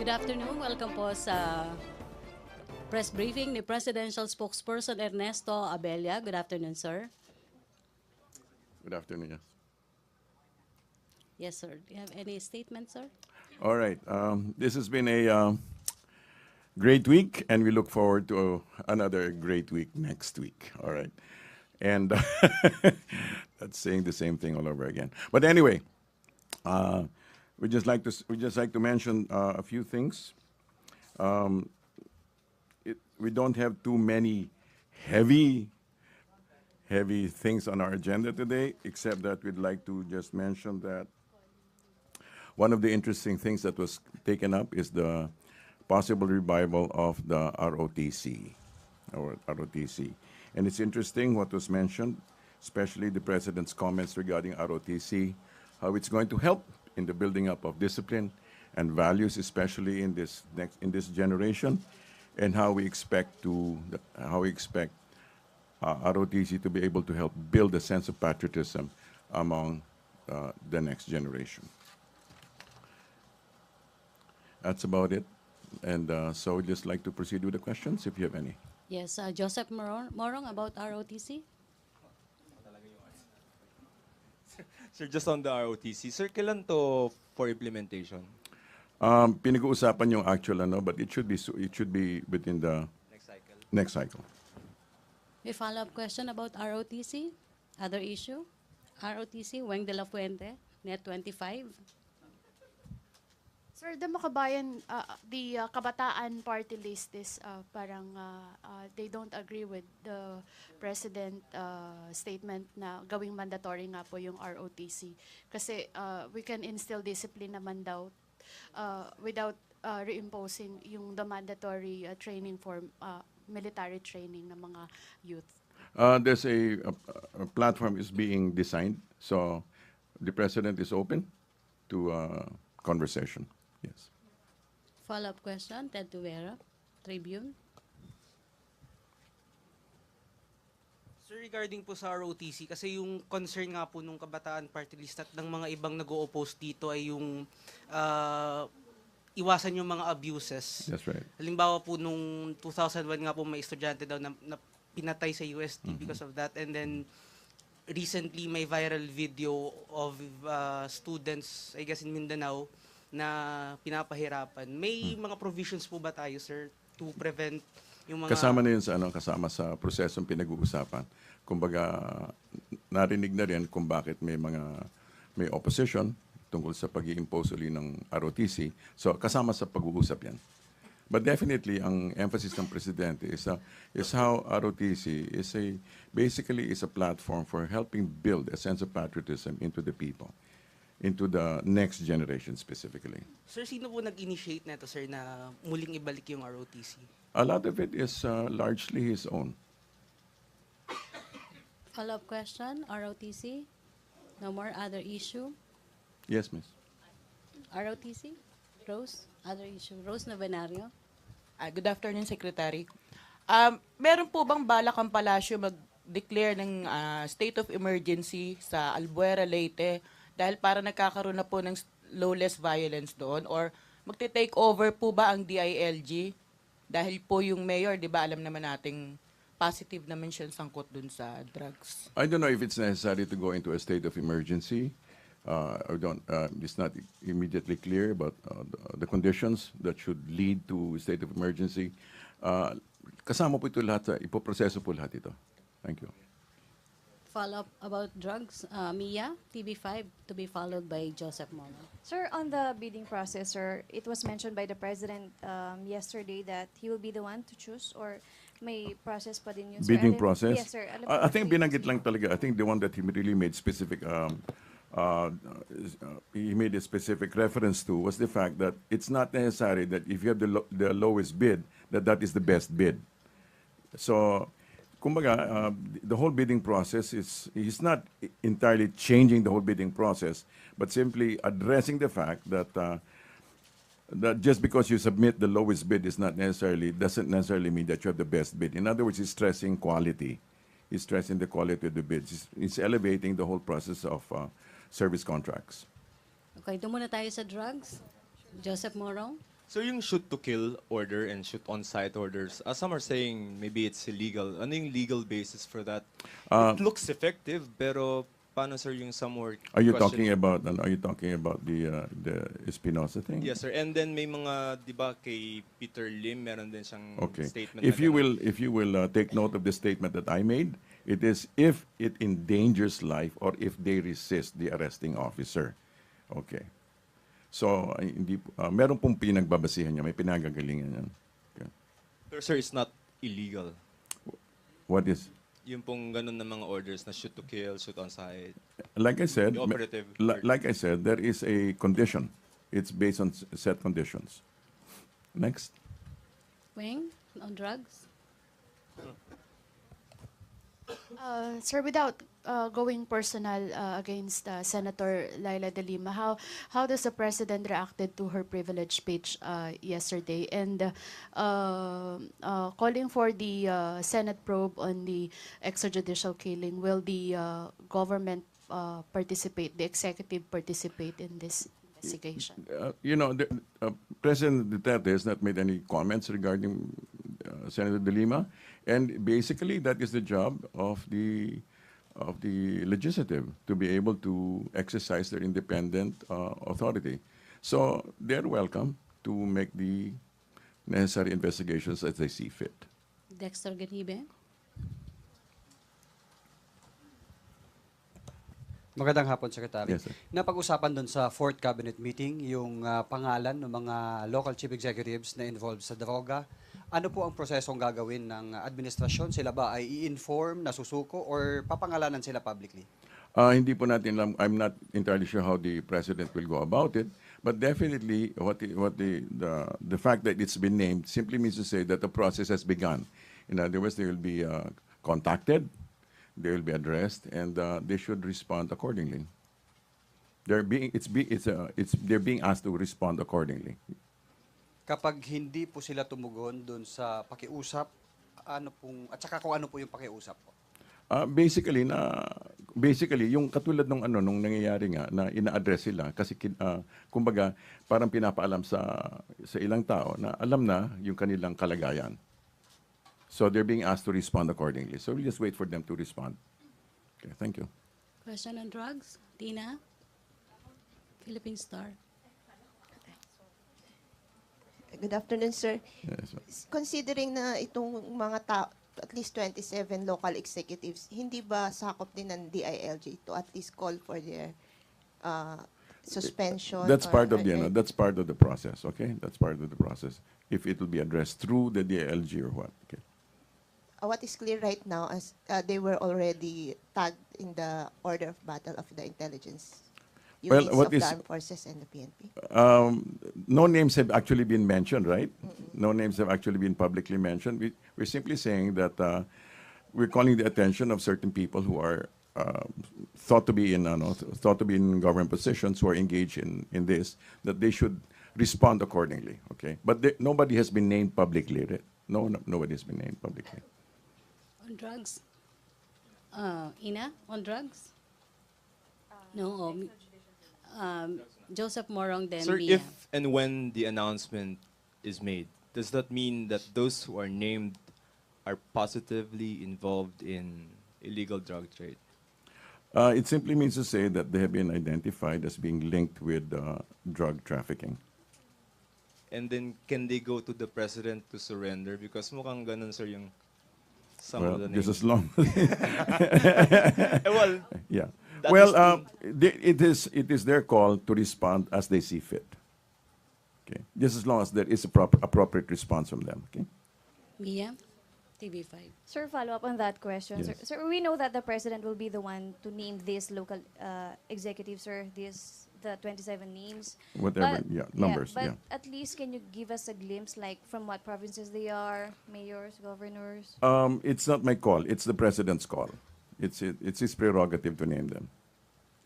Good afternoon. Welcome po sa press briefing ni Presidential Spokesperson Ernesto Abela. Good afternoon, sir. Good afternoon, yes. Yes, sir. Do you have any statement, sir? All right. This has been a great week, and we look forward to another great week next week. All right. And that's saying the same thing all over again. But anyway, we just like to mention a few things. We don't have too many heavy heavy things on our agenda today, except that we'd like to just mention that one of the interesting things that was taken up is the possible revival of the ROTC, or ROTC. And it's interesting what was mentioned, especially the President's comments regarding ROTC, how it's going to help in the building up of discipline and values, especially in this generation, and how we expect ROTC to be able to help build a sense of patriotism among the next generation. That's about it. And so we'd just like to proceed with the questions, if you have any. Yes, Joseph Morong about ROTC. Sir, just on the ROTC, sir, kailan to for implementation? Pinag-uusapan yung actual but it should be within the Next cycle? next cycle. May follow-up question about ROTC. Other issue? ROTC, Weng de la Fuente, Net 25. Sir, the Makabayan, the Kabataan party list is parang they don't agree with the president statement na gawing mandatory nga po yung ROTC. Kasi we can instill discipline naman daw without reimposing yung the mandatory training for military training ng mga youth. There's a platform is being designed, so the president is open to conversation. Yes. Follow-up question, Ted Tuera, Tribune. Sir, regarding po sa ROTC, kasi yung concern nga po nung Kabataan Party List at ng mga ibang nag-o-oppose dito ay yung iwasan yung mga abuses. That's right. Halimbawa po nung 2001 nga po may estudyante daw na pinatay sa UST because of that, and then recently may viral video of students, I guess in Mindanao, na pinapahirapan. May mga provisions po ba tayo, sir, to prevent yung mga... Kasama na yun sa kasama sa prosesong pinag-uusapan. Kumbaga, narinig na rin kung bakit may opposition tungkol sa pag-i-impose uli ng ROTC. So, kasama sa pag-uusap yan. But definitely, ang emphasis ng Presidente is how ROTC basically is a platform for helping build a sense of patriotism into the people, into the next generation specifically. Sir, sino po nag-initiate na ito, sir, na muling ibalik yung ROTC? A lot of it is largely his own. Follow-up question, ROTC. No more other issue. Yes, miss. ROTC. Rose, other issue. Rose Novenario. Good afternoon, Secretary. Meron po bang balak ang palasyo mag-declare ng state of emergency sa Albuera, Leyte dahil para nagkakaroon na po ng lawless violence doon? Or magte-take over po ba ang DILG? Dahil po yung mayor, di ba, alam naman nating positive naman siya sangkot doon sa drugs. I don't know if it's necessary to go into a state of emergency. It's not immediately clear about the conditions that should lead to state of emergency. Kasama po ito lahat, ipoproseso po lahat ito. Thank you. Follow-up about drugs. Mia, TV5, to be followed by Joseph Molo. Sir, on the bidding process, sir, it was mentioned by the President yesterday that he will be the one to choose, or may process pa din yun, sir? Bidding process? Yes, sir. I think binanggit lang talaga. I think the one that he really made specific, he made a specific reference to was the fact that it's not necessary that if you have the lowest bid, that is the best bid. So, kumbaga, the whole bidding process he's not entirely changing the whole bidding process, but simply addressing the fact that that just because you submit the lowest bid doesn't necessarily mean that you have the best bid. In other words, he's stressing quality. He's stressing the quality of the bids. He's elevating the whole process of service contracts. Okay, doon muna tayo sa drugs. Joseph Morong. So yung shoot to kill order and shoot on site orders, some are saying maybe it's illegal. Ano yung legal basis for that? It looks effective, pero paano sir yung some more Are you questioning? talking about? Are you talking about the Espinosa thing? Yes sir. And then may mga, di ba, kay Peter Lim, meron din siyang Okay. statement If na you ganun. will take note of the statement that I made, it is if it endangers life or if they resist the arresting officer. Okay. So hindi meron pong pinagbabasihan niya, may pinagagalingan yan. Okay. Pero sir, it's not illegal. What is Yung pong ganun na mga orders na shoot to kill, shoot on site. like I said, The operative. like I said, there is a condition. It's based on set conditions. Next. Wing, on drugs? Sir, without going personal against Senator Laila de Lima, how does the president reacted to her privilege speech yesterday and calling for the Senate probe on the extrajudicial killing? Will the government participate, the executive participate in this investigation? President Duterte has not made any comments regarding Senator De Lima, and basically that is the job of the legislative to be able to exercise their independent authority. So they're welcome to make the necessary investigations as they see fit. Dexter Ganibe? Magandang hapon, Secretary. Yes, sir. Napag-usapan doon sa 4th Cabinet Meeting yung pangalan ng mga local chief executives na involved sa droga. Ano po ang prosesong gagawin ng administrasyon? Sila ba ay i-inform, nasusuko, or papangalanan sila publicly? Hindi po natin alam. I'm not entirely sure how the president will go about it, but definitely the fact that it's been named simply means to say that the process has begun. In other words, they will be contacted, they will be addressed, and they should respond accordingly. They're being asked to respond accordingly. Kapag hindi po sila tumugon doon sa pakiusap, at saka kung ano po yung pakiusap po? Basically yung katulad nung nangyayari nga na ina-address sila kasi kumbaga parang pinapaalam sa ilang tao na alam na yung kanilang kalagayan. So they're being asked to respond accordingly. So we'll just wait for them to respond. Okay, thank you. Question on drugs? Tina? Philippine Star. Good afternoon, sir. Yes, ma'am. Considering na itong mga at least 27 local executives, hindi ba sakop din ng DILG to at least call for their suspension? That's part of or- that's part of the process. Okay, that's part of the process. If it will be addressed through the DILG or what. Okay. What is clear right now as they were already tagged in the order of battle of the intelligence Well, units what of the is- armed forces and the PNP. No names have actually been mentioned, right? No names have actually been publicly mentioned. We're simply saying that we're calling the attention of certain people who are thought to be in government positions who are engaged in this, that they should respond accordingly. Okay, but nobody has been named publicly. Right? Nobody has been named publicly. On drugs? Ina, on drugs? No. Joseph Morong then Sir, Mia. if and when the announcement is made, does that mean that those who are named are positively involved in illegal drug trade? It simply means to say that they have been identified as being linked with drug trafficking. And then can they go to the president to surrender? Because mukhang ganun, sir, yung some Well, of the just names. as long. Well, Yeah. That Well, is it is their call to respond as they see fit. Okay. Just as long as there is a appropriate response from them. Okay. Mia, TV5. Sir, follow up on that question. Yes. Sir, we know that the president will be the one to name these local executives, sir, the 27 names. Whatever, numbers, but yeah. at least can you give us a glimpse, like from what provinces they are, mayors, governors? It's not my call. It's the president's call. It's his prerogative to name them.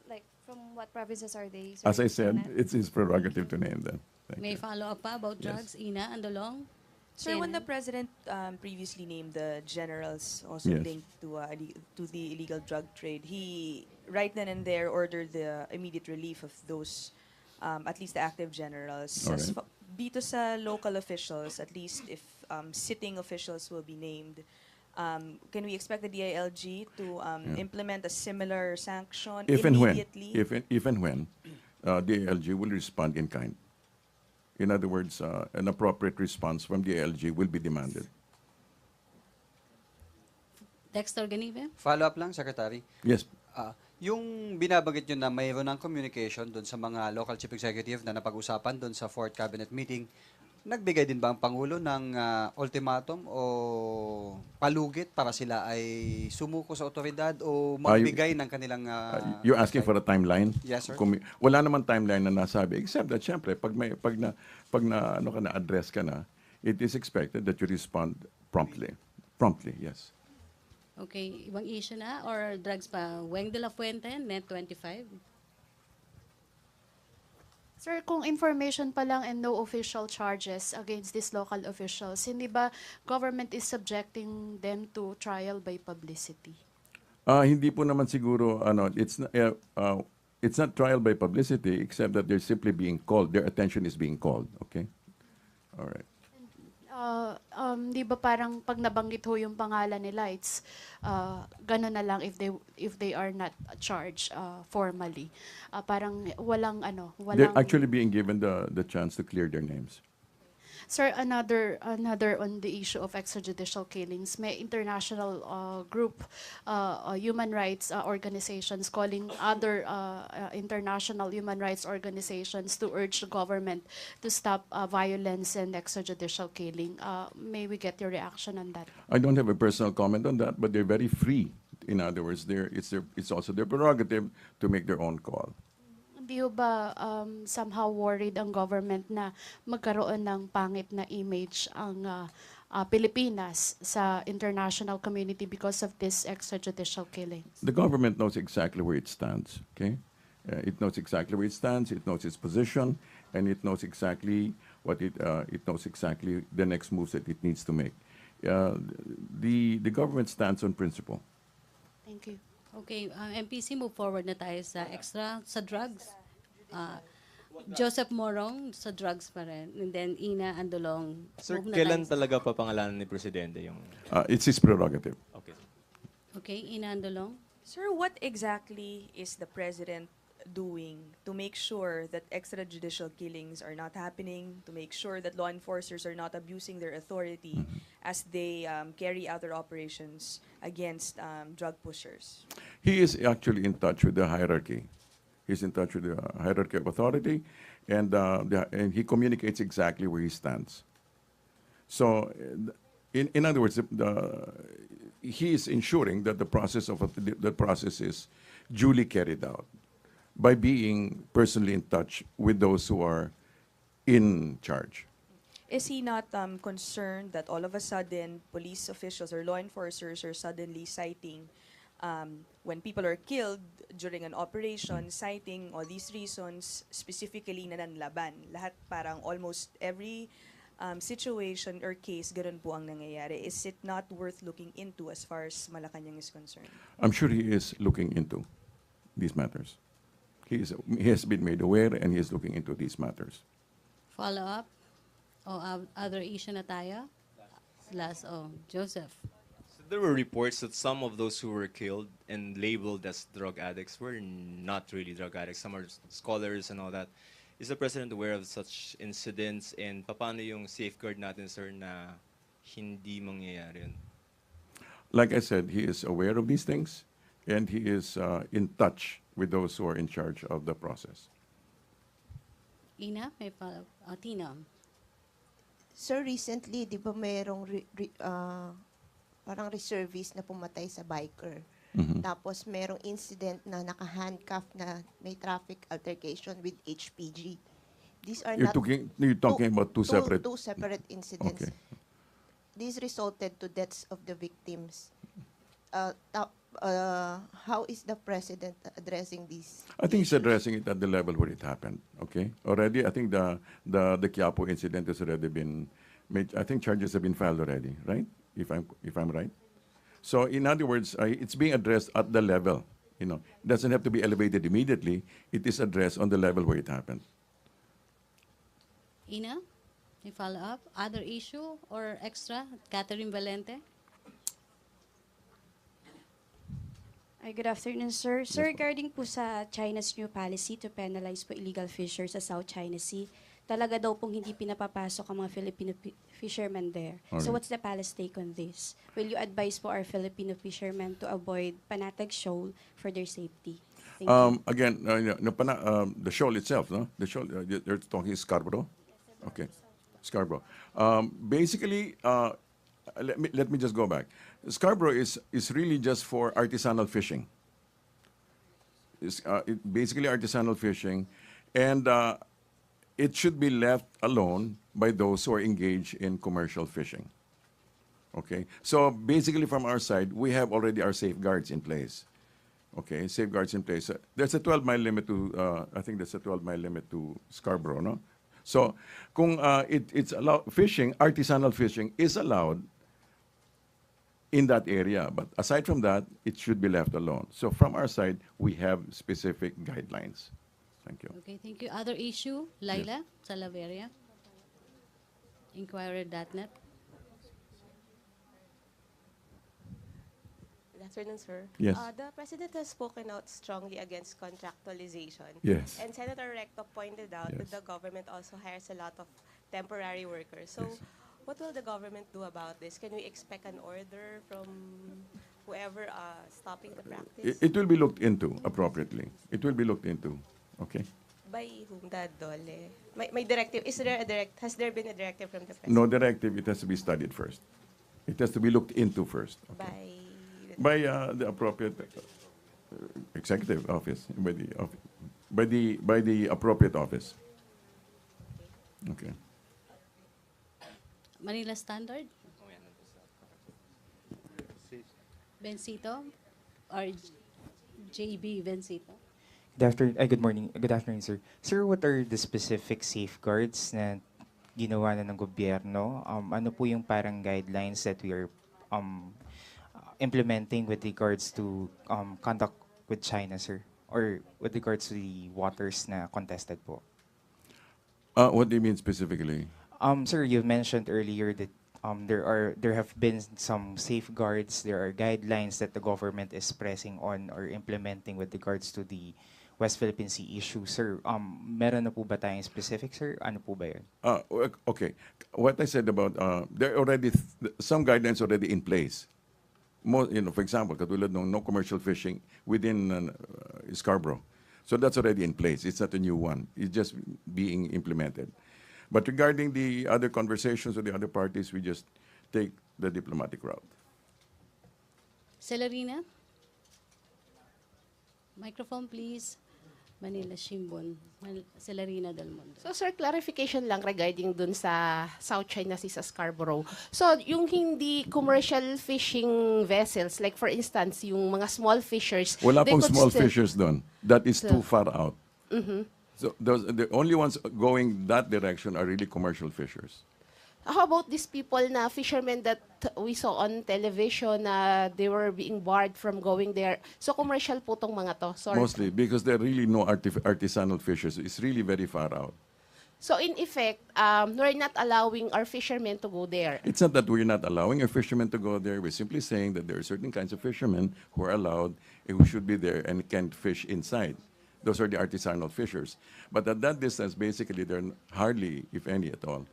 Like from what provinces are they? Sir? As I said, Janet? it's his prerogative to name them. Thank May you. follow up pa about drugs? Ina, Andolong? Sir, when the CNN? president previously named the generals also Yes. linked to the illegal drug trade, he right then and there ordered the immediate relief of those, at least the active generals. All right. dito sa local officials, at least if sitting officials will be named, can we expect the DILG to implement a similar sanction If and when, immediately? if and when, the ALG will respond in kind. In other words, an appropriate response from the ALG will be demanded. Dexter Ganive? Follow-up lang, Secretary. Yes. Yung binabanggit nyo na mayroon ng communication doon sa mga local chief executive na napag-usapan doon sa 4th Cabinet meeting, nagbigay din ba ang Pangulo ng ultimatum o palugit para sila ay sumuko sa otoridad o magbigay ng kanilang... You're asking for a timeline? Yes, sir. Wala naman timeline na nasabi, except that, syempre, pag na-address ka na, it is expected that you respond promptly. Promptly, yes. Okay, ibang issue na or drugs pa? Weng de la Fuente, Net 25. Sir, kung information pa lang and no official charges against these local officials, hindi ba government is subjecting them to trial by publicity? Hindi po naman siguro, it's not trial by publicity, except that they're simply being called. Their attention is being called. Okay? All right. Di ba parang pag nabanggit ho yung pangalan nila, it's gano'n na lang if they are not charged formally. Parang walang They're actually being given the chance to clear their names. Sir, another on the issue of extrajudicial killings, may international group, human rights organizations calling other international human rights organizations to urge the government to stop violence and extrajudicial killing. May we get your reaction on that? I don't have a personal comment on that, but they're very free. In other words, it's also their prerogative to make their own call. Hindi ho ba somehow worried ang government na magkaroon ng pangit na image ang Pilipinas sa international community because of this extrajudicial killings? The government knows exactly where it stands, okay? It knows exactly where it stands, it knows its position, and it knows exactly it knows exactly the next moves that it needs to make. The government stands on principle. Thank you. Okay, MPC, move forward na tayo sa drugs. Joseph Morong, sa drugs pa rin. And then Ina Andolong. Sir, move na kailan tayo talaga papangalanan ni Presidente yung... It's his prerogative. Okay. Okay, Ina Andolong. Sir, what exactly is the president doing to make sure that extrajudicial killings are not happening, to make sure that law enforcers are not abusing their authority as they carry out their operations against drug pushers? He is actually in touch with the hierarchy. He's in touch with the hierarchy of authority, and he communicates exactly where he stands. So, in other words, he is ensuring that the process is duly carried out by being personally in touch with those who are in charge. Is he not concerned that all of a sudden police officials or law enforcers are suddenly citing when people are killed during an operation, citing all these reasons specifically na nanlaban? Lahat parang almost every situation or case, ganun po ang nangyayari. Is it not worth looking into as far as Malacanang is concerned? I'm sure he is looking into these matters. He has been made aware, and he is looking into these matters. Follow up? O other issue na tayo? Last, Joseph. So there were reports that some of those who were killed and labeled as drug addicts were not really drug addicts. Some are scholars and all that. Is the President aware of such incidents, and paano yung safeguard natin, sir, na hindi mangyayari yun? Like I said, he is aware of these things, and he is in touch with those who are in charge of the process. Ina, may follow-up. Tina. Sir, recently, di ba mayroong parang reservist na pumatay sa biker? Tapos mayroong incident na naka-handcuff na may traffic altercation with HPG. These are You're talking about two separate... Two separate incidents. Okay. These resulted to deaths of the victims. How is the president addressing these? I think he's addressing it at the level where it happened. Okay, already I think the Quiapo incident has already been made. I think charges have been filed already, right? If I'm right. So in other words, it's being addressed at the level. It doesn't have to be elevated immediately. It is addressed on the level where it happened. Ina? May follow-up? Other issue or extra? Catherine Valente? Ay, good afternoon, sir. Sir, Yes, po. regarding po sa China's new policy to penalize po illegal fishers sa South China Sea, talaga daw pong hindi pinapapasok ang mga Filipino fishermen there. So Alright. what's the palace take on this? Will you advise po our Filipino fishermen to avoid Panatag Shoal for their safety? Thank you. Again, the shoal itself, no? The shoal, they're talking Scarborough? Okay, Scarborough. Basically, let me just go back. Scarborough is really just for artisanal fishing. It's basically artisanal fishing, and it should be left alone by those who are engaged in commercial fishing. Okay, so basically from our side, we have already our safeguards in place. Okay, safeguards in place. There's a 12-mile limit to, I think there's a 12-mile limit to Scarborough, no? So, kung it's allowed, fishing, artisanal fishing is allowed in that area. But aside from that, it should be left alone. So from our side, we have specific guidelines. Thank you. Okay, thank you. Other issue? Laila Salaveria? Inquirer.net. Good afternoon, sir. Yes. The President has spoken out strongly against contractualization. Yes. And Senator Recto pointed out that Yes. the government also hires a lot of temporary workers. So Yes. what will the government do about this? Can we expect an order from whoever stopping the practice? It will be looked into appropriately. It will be looked into. Okay. By whom, Dad Dole? May directive. Is there a has there been a directive from the President? No directive. It has to be studied first. It has to be looked into first. By the appropriate executive office, by the appropriate office. Okay. Manila Standard? Bencito? Or JB Bencito? Good morning. Good afternoon, sir. Sir, what are the specific safeguards na ginawa na ng gobyerno? Ano po yung parang guidelines that we are implementing with regards to contact with China, sir? Or with regards to the waters na contested po? What do you mean specifically? Sir, you mentioned earlier that there have been some safeguards, there are guidelines that the government is pressing on or implementing with regards to the West Philippine Sea issue. Sir, meron na po ba tayong specific, sir? Ano po ba yun? Okay. What I said about there are already some guidelines already in place. For example, katulad ng no commercial fishing within Scarborough. So that's already in place. It's not a new one. It's just being implemented. But regarding the other conversations with the other parties, we just take the diplomatic route. Celerina? Microphone, please. Manila Shimbun. Celerina Del Mundo. So, sir, clarification lang regarding dun sa South China Sea sa Scarborough. So, yung hindi commercial fishing vessels, like for instance, yung mga small fishers, Wala they pong could small still- fishers doon. That is So- too far out. Mhm. So the only ones going that direction are really commercial fishers. How about these people na fishermen that we saw on television na they were being barred from going there? So, commercial po tong mga to. Sorry. Mostly because there are really no artisanal fishers. It's really very far out. So, in effect, we're not allowing our fishermen to go there. It's not that we're not allowing a fisherman to go there. We're simply saying that there are certain kinds of fishermen who are allowed and who should be there and can fish inside. Those are the artisanal fishers. But at that distance, basically, there are hardly, if any at all,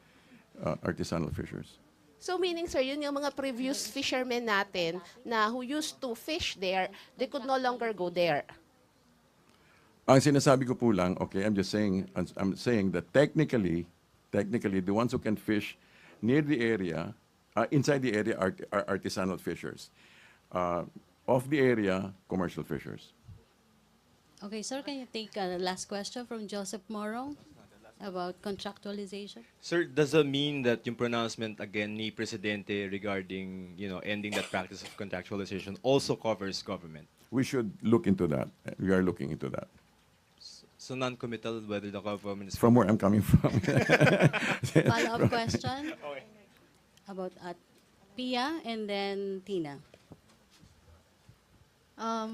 artisanal fishers. So, meaning, sir, yun yung mga previous fishermen natin na who used to fish there, they could no longer go there. Ang sinasabi ko po lang, okay, I'm saying that technically, the ones who can fish near the area, inside the area are artisanal fishers. Off the area, commercial fishers. Okay, sir, can you take a last question from Joseph Morong about contractualization? Sir, does that mean that yung pronouncement again ni Presidente regarding, ending that practice of contractualization also covers government? We should look into that. We are looking into that. So non-committal whether the government is... From where I'm coming from. Follow-up question about Pia and then Tina.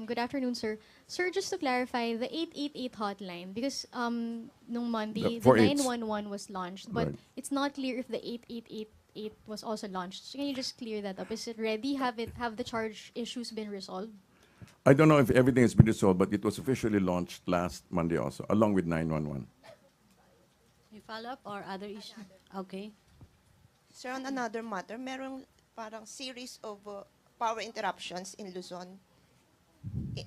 Good afternoon, sir. Sir, just to clarify, the 888 hotline, because nung Monday, the For AIDS. 911 was launched, but Right. it's not clear if the 8888 was also launched. So can you just clear that up? Is it ready? Have the charge issues been resolved? I don't know if everything has been resolved, but it was officially launched last Monday also, along with 911. May follow-up or other issue? Okay. Sir, on another matter, merong parang series of power interruptions in Luzon.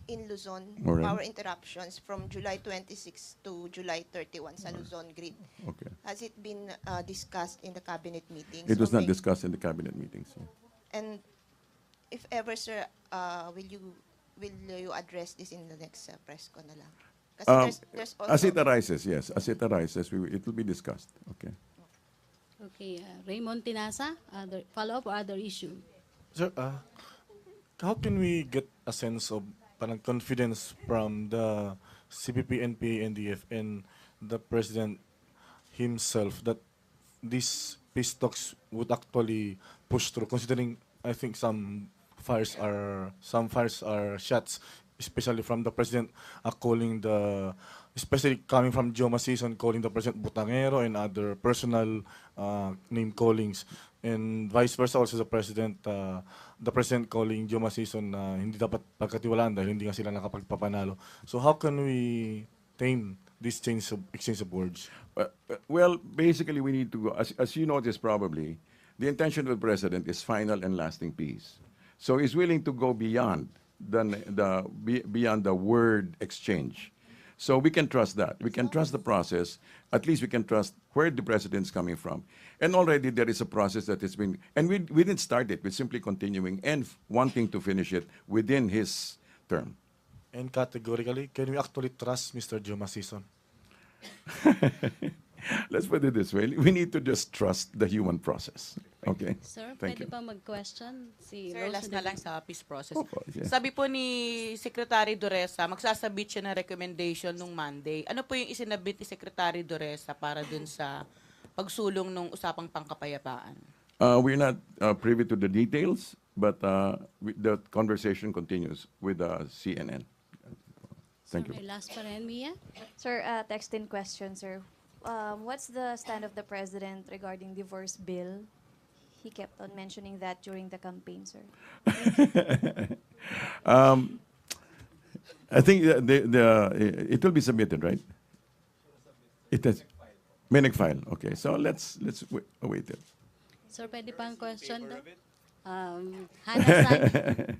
In Luzon, Alright. power interruptions from July 26 to July 31 sa Luzon grid. Okay. Has it been discussed in the cabinet meetings? It was or not discussed in the cabinet meetings. Yeah. And if ever, sir, will you address this in the next press con na lang? Kasi there's also... As it arises, yes. As it arises, it will be discussed. Okay. Okay, Raymond Tinasa, other follow-up or other issue? Sir, how can we get a sense of parang confidence from the CPP, NPA, NDF, and the President himself that these peace talks would actually push through, considering I think some fires are shots, especially from the President calling the, especially coming from Joma Season, calling the President Butangero and other personal name callings, and vice versa also the President calling Joma Season na hindi dapat pagkatiwalaan dahil hindi nga sila nakapagpapanalo. So how can we tame this exchange of words? Well, basically, we need to go, as you noticed probably, the intention of the President is final and lasting peace. So he's willing to go beyond beyond the word exchange. So we can trust that. We can trust the process. At least we can trust where the president's coming from. And already there is a process that has been, and we didn't start it. We're simply continuing and wanting to finish it within his term. And categorically, can we actually trust Mr. Joma Season? Let's put it this way. We need to just trust the human process. Okay? Sir, Thank pwede you. pa mag-question? Si Sir, Rose last na Odette. lang sa peace process. Opo, yeah. Sabi po ni Secretary Duresa, magsasabit siya ng recommendation nung Monday. Ano po yung isinabit ni Secretary Duresa para dun sa pagsulong ng usapang pangkapayapaan? We're not privy to the details, but the conversation continues with CNN. Thank Sir, you. may last pa rin, Mia? Sir, text-in question, sir. What's the stand of the President regarding divorce bill? He kept on mentioning that during the campaign, sir. I think it will be submitted, right? It is. May nag-file. Okay, so let's await it. Sir, pwede pang question daw? Hannah Sancho.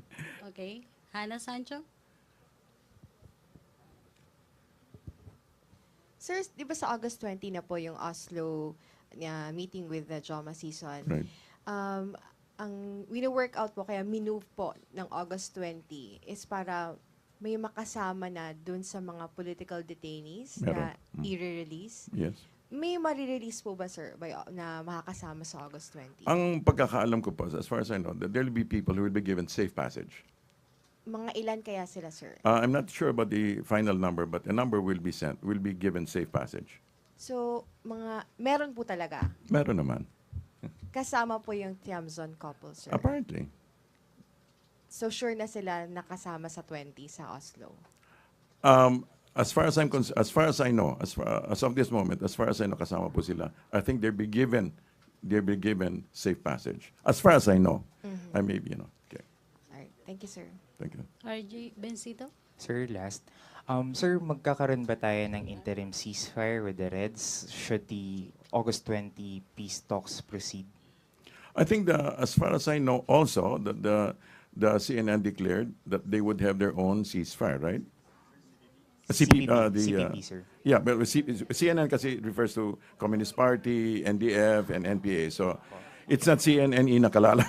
Okay. Hannah Sancho? Sir, di ba sa August 20 na po yung Oslo meeting with the Joma Season? Right. Ang wino-work out po, kaya minove po ng August 20 is para may makasama na dun sa mga political detainees na i-release. Yes. May marirelease po ba, sir, na makakasama sa August 20? Ang pagkakaalam ko po, as far as I know, that there will be people who will be given safe passage. Mga ilan kaya sila, sir? I'm not sure about the final number, but a number will be given safe passage. So, meron po talaga. Meron naman. Kasama po yung Tiamzon couple, sir. Apparently. So, sure na sila nakasama sa 20 sa Oslo. As far as I know, as of this moment, as far as I know, kasama po sila. I think they'll be given safe passage. As far as I know, I may be, okay. All right. Thank you, sir. Thank you. RJ Bencito? Sir, last. Sir, magkakaroon ba tayo ng interim ceasefire with the Reds should the August 20 peace talks proceed? I think as far as I know, also the CNN declared that they would have their own ceasefire, right? CPP, sir. Yeah, but CNN kasi refers to Communist Party, NDF, and NPA. So it's not CNN inakalala.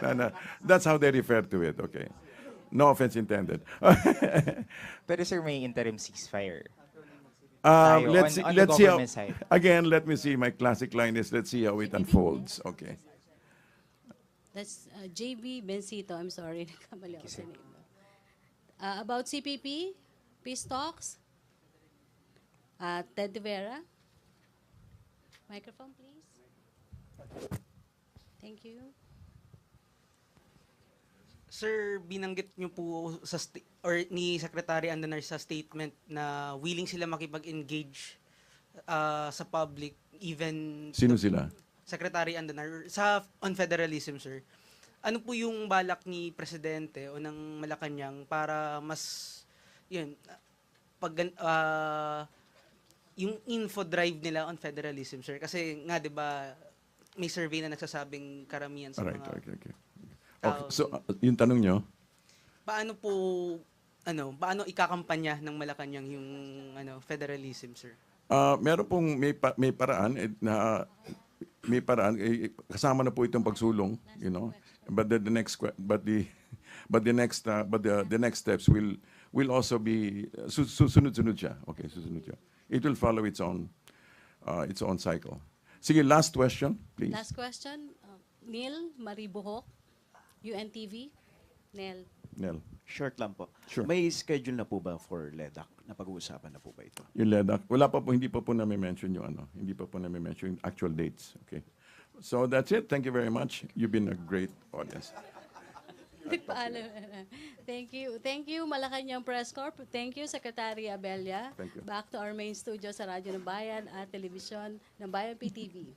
No, that's how they refer to it. Okay. No offense intended. Pero sir, may interim ceasefire. Let's on let's the see how, government side. again, let me see. My classic line is, let's see how it unfolds. Okay. That's JB Bencito. I'm sorry. Nakamali ako sa name. About CPP, peace talks. Ted De Vera. Microphone, please. Thank you. Sir, binanggit niyo po sa or ni Secretary Andanar sa statement na willing sila makipag-engage sa public, even Sino sila? Secretary Andanar sa on federalism, sir. Ano po yung balak ni Presidente o ng Malacanang para mas yun pag yung info drive nila on federalism, sir? Kasi nga 'di ba may survey na nagsasabing karamihan sa Alright, mga okay. So, yung tanong nyo, paano po paano ikakampanya ng Malacanang yung federalism, sir? meron pong may paraan kasama na po itong pagsulong, you know. But the next steps will also be susunod-sunod siya. Okay, susunod siya. It will follow its own cycle. Sige, last question, please. Last question, Neil Maribuhok, UNTV. Nel. Short lang po. Sure. May schedule na po ba for LEDAC? Napag-uusapan na po ba ito? Yung LEDAC, hindi pa po namin-mention yung hindi pa po namin-mention yung actual dates. Okay. So that's it. Thank you very much. You've been a great audience. Thank you. Thank you, Malacanang Press Corp. Thank you, Secretary Abela. Thank you. Back to our main studio sa Radyo ng Bayan at Telebisyon ng Bayan PTV.